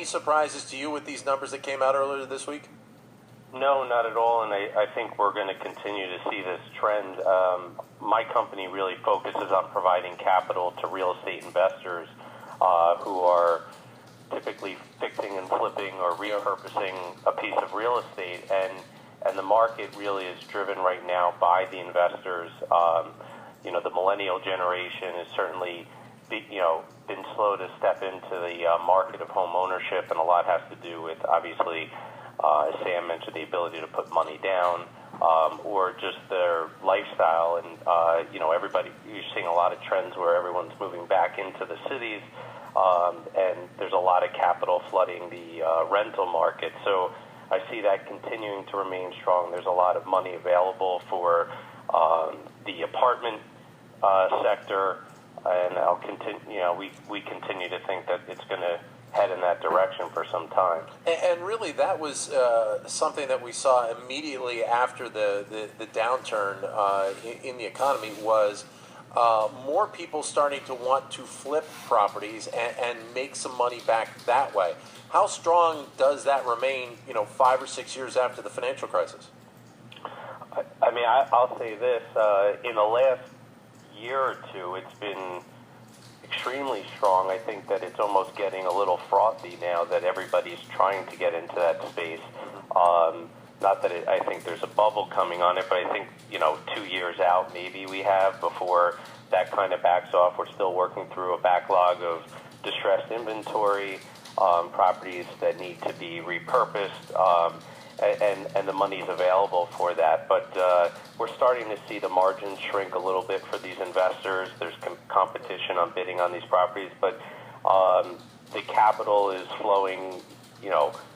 any surprises to you with these numbers that came out earlier this week? No, not at all, and I think we're going to continue to see this trend. My company really focuses on providing capital to real estate investors who are typically fixing and flipping or repurposing a piece of real estate, and the market really is driven right now by the investors. The millennial generation is certainly been slow to step into the market of home ownership, and a lot has to do with, obviously, as Sam mentioned, the ability to put money down, or just their lifestyle. And, everybody, you're seeing a lot of trends where everyone's moving back into the cities, and there's a lot of capital flooding the rental market. So I see that continuing to remain strong. There's a lot of money available for the apartment sector, and I'll continue. We continue to think that it's going to head in that direction for some time. And really, that was something that we saw immediately after the downturn in the economy was more people starting to want to flip properties and make some money back that way. How strong does that remain, 5 or 6 years after the financial crisis? I'll say this. In the last year or two, it's been extremely strong. I think that it's almost getting a little frothy now that everybody's trying to get into that space. Not that I think there's a bubble coming on it, but I think, 2 years out maybe we have before that kind of backs off. We're still working through a backlog of distressed inventory, properties that need to be repurposed, and the money's available for that. But we're starting to see the margins shrink a little bit for these investors. There's competition on bidding on these properties, but the capital is flowing,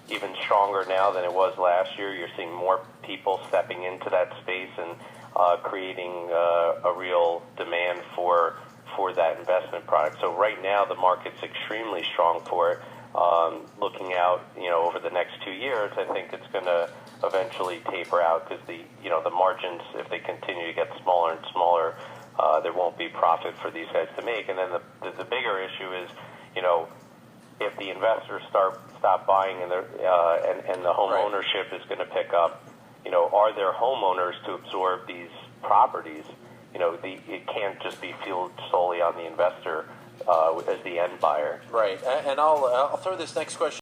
even stronger now than it was last year. You're seeing more people stepping into that space and creating a real demand for that investment product. So right now the market's extremely strong for it. Looking out, over the next 2 years, I think it's going to eventually taper out because the margins, if they continue to get smaller and smaller, there won't be profit for these guys to make. And then the bigger issue is, if the investors stop buying and the home ownership is going to pick up, are there homeowners to absorb these properties? It can't just be fueled solely on the investor as the end buyer. Right, and I'll throw this next question